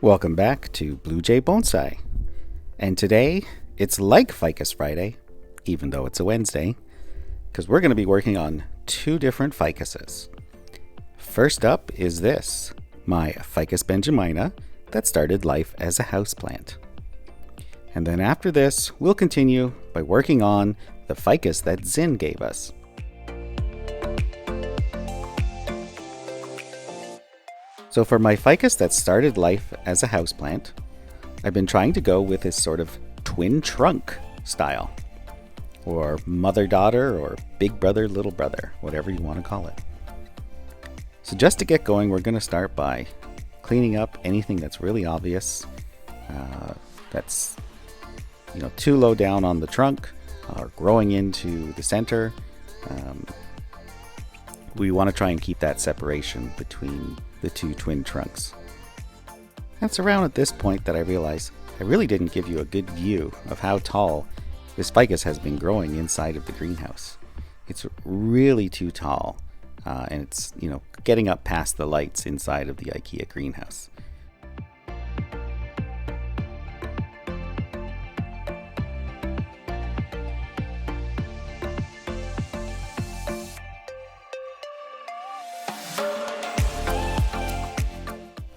Welcome back to Blue Jay Bonsai. And today, it's like Ficus Friday, even though it's a Wednesday, because we're going to be working on two different ficuses. First up is this, my Ficus Benjamina that started life as a houseplant. And then after this, we'll continue by working on the ficus that Zin gave us. So for my ficus that started life as a houseplant, I've been trying to go with this sort of twin trunk style, or mother-daughter, or big brother, little brother, whatever you want to call it. So just to get going, we're going to start by cleaning up anything that's really obvious, that's too low down on the trunk, or growing into the center. We want to try and keep that separation between the two twin trunks. That's around at this point that I realize I really didn't give you a good view of how tall this ficus has been growing inside of the greenhouse. It's really too tall, and it's getting up past the lights inside of the IKEA greenhouse.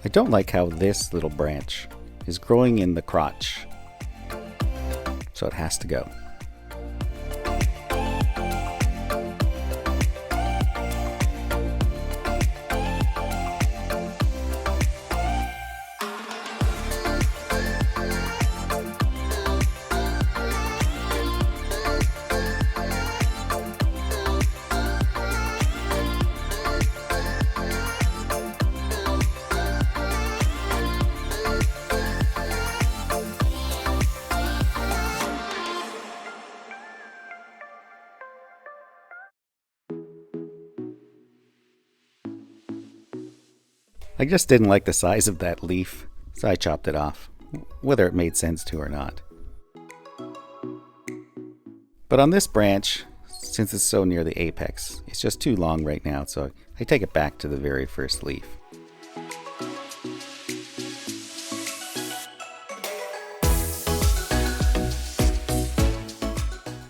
I don't like how this little branch is growing in the crotch, so it has to go. I just didn't like the size of that leaf, so I chopped it off, whether it made sense to or not. But on this branch, since it's so near the apex, it's just too long right now, so I take it back to the very first leaf.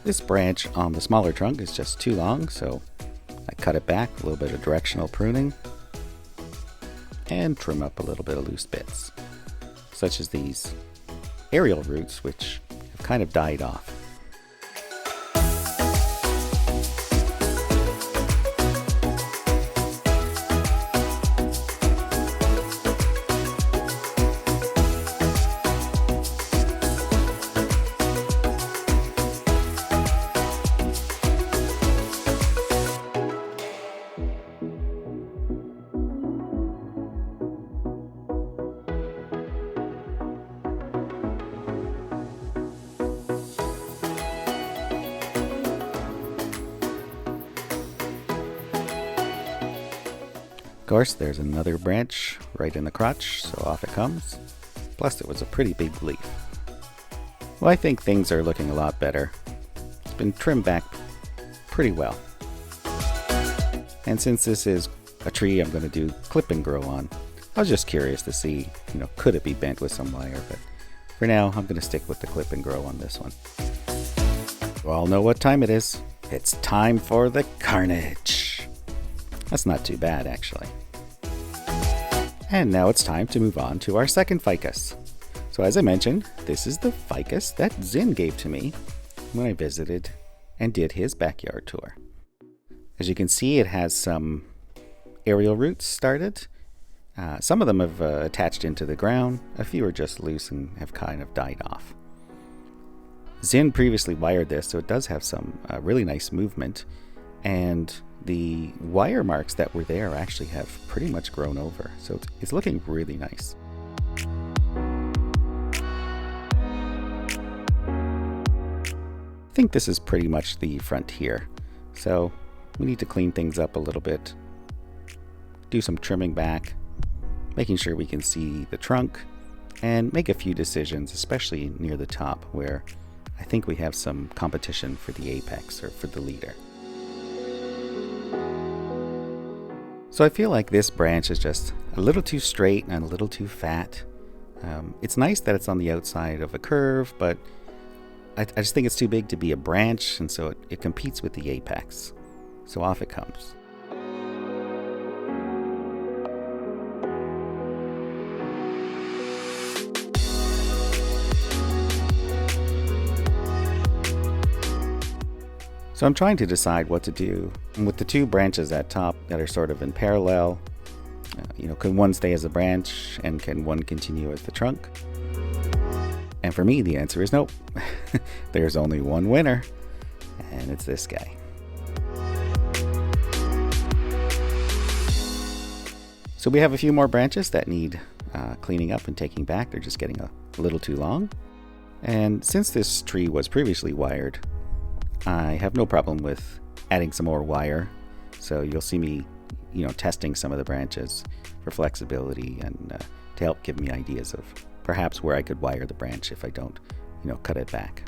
This branch on the smaller trunk is just too long, so I cut it back, a little bit of directional pruning, and trim up a little bit of loose bits, such as these aerial roots, which have kind of died off. Of course, there's another branch right in the crotch, so off it comes. Plus, it was a pretty big leaf. Well, I think things are looking a lot better. It's been trimmed back pretty well. And since this is a tree I'm going to do clip and grow on, I was just curious to see, could it be bent with some wire, but for now, I'm going to stick with the clip and grow on this one. You all know what time it is. It's time for the carnage. That's not too bad, actually. And now it's time to move on to our second ficus. So as I mentioned, this is the ficus that Zin gave to me when I visited and did his backyard tour. As you can see, it has some aerial roots started. Some of them have attached into the ground. A few are just loose and have kind of died off. Zin previously wired this, so it does have some really nice movement. And the wire marks that were there actually have pretty much grown over, so it's looking really nice. I think this is pretty much the front here, so we need to clean things up a little bit, do some trimming back, making sure we can see the trunk, and make a few decisions, especially near the top where I think we have some competition for the apex or for the leader. So I feel like this branch is just a little too straight and a little too fat. It's nice that it's on the outside of a curve, but I just think it's too big to be a branch, and so it competes with the apex. So off it comes. So I'm trying to decide what to do. And with the two branches at top that are sort of in parallel, can one stay as a branch and can one continue as the trunk? And for me, the answer is nope. There's only one winner, and it's this guy. So we have a few more branches that need cleaning up and taking back. They're just getting a little too long. And since this tree was previously wired, I have no problem with adding some more wire. So you'll see me, testing some of the branches for flexibility and to help give me ideas of perhaps where I could wire the branch if I don't, cut it back.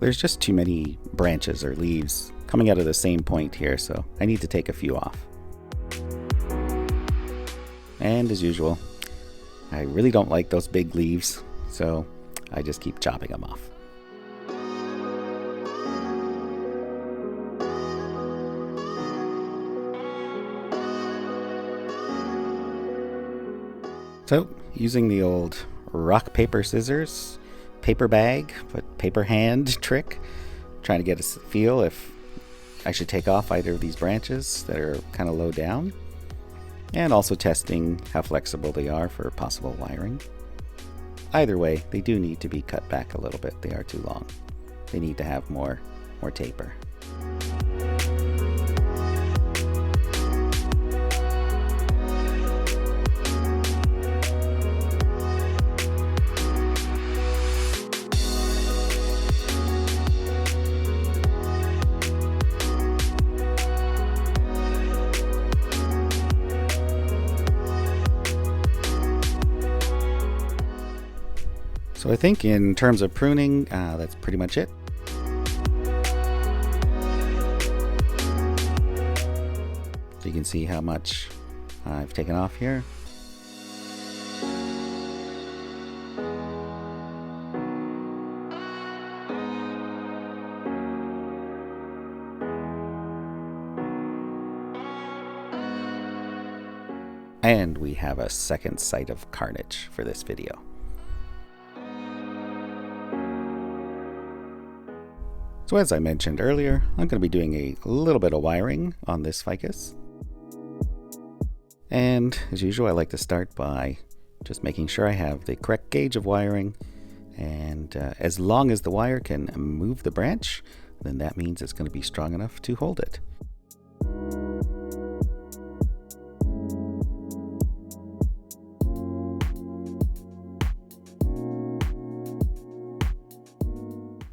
There's just too many branches or leaves coming out of the same point here, so I need to take a few off. And as usual, I really don't like those big leaves, so I just keep chopping them off. So, using the old rock, paper, scissors, paper bag, but paper hand trick, trying to get a feel if I should take off either of these branches that are kind of low down, and also testing how flexible they are for possible wiring. Either way, they do need to be cut back a little bit. They are too long. They need to have more taper. So I think in terms of pruning, that's pretty much it. So you can see how much I've taken off here. And we have a second sight of carnage for this video. So as I mentioned earlier, I'm going to be doing a little bit of wiring on this ficus. And as usual, I like to start by just making sure I have the correct gauge of wiring. And as long as the wire can move the branch, then that means it's going to be strong enough to hold it.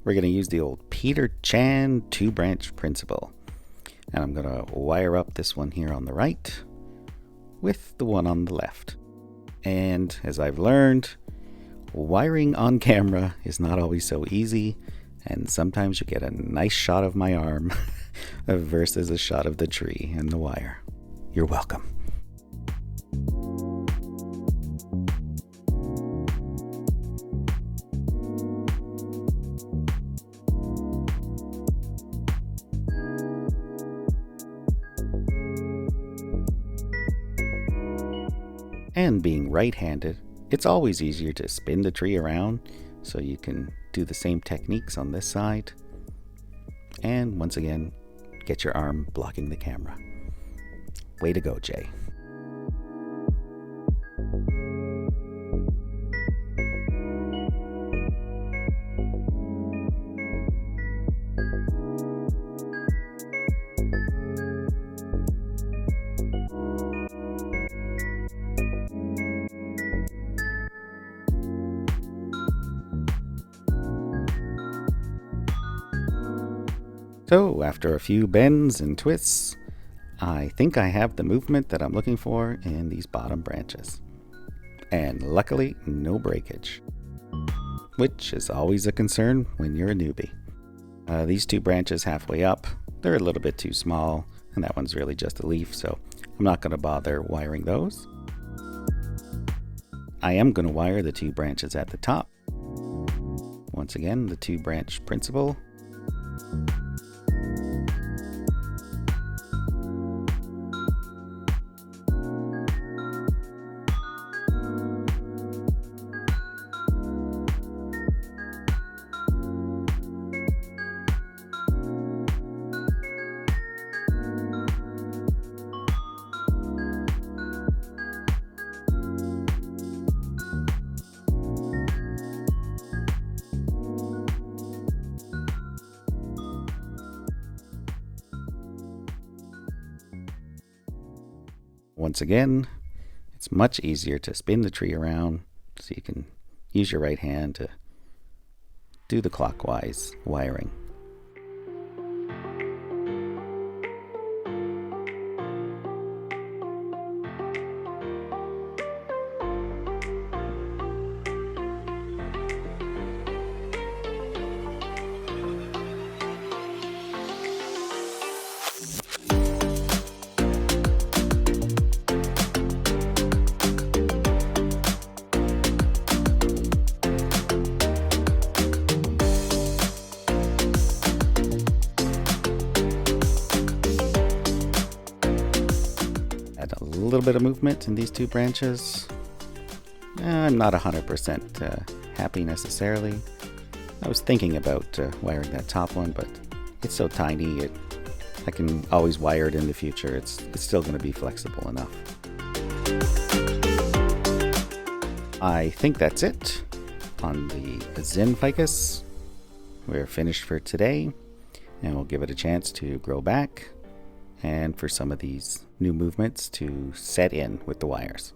We're going to use the old Peter Chan 2-branch principle. And I'm going to wire up this one here on the right with the one on the left. And as I've learned, wiring on camera is not always so easy, and sometimes you get a nice shot of my arm versus a shot of the tree and the wire. You're welcome. And being right-handed, it's always easier to spin the tree around so you can do the same techniques on this side. And once again, get your arm blocking the camera. Way to go, Jay. So after a few bends and twists, I think I have the movement that I'm looking for in these bottom branches. And luckily, no breakage, which is always a concern when you're a newbie. These two branches halfway up, they're a little bit too small, and that one's really just a leaf, so I'm not going to bother wiring those. I am going to wire the two branches at the top. Once again, the 2-branch principle. Once again, it's much easier to spin the tree around, so you can use your right hand to do the clockwise wiring. Add a little bit of movement in these two branches. I'm not 100% happy necessarily. I was thinking about wiring that top one, but it's so tiny, I can always wire it in the future. It's still going to be flexible enough. I think that's it on the Zen Ficus. We're finished for today, and we'll give it a chance to grow back and for some of these new movements to set in with the wires.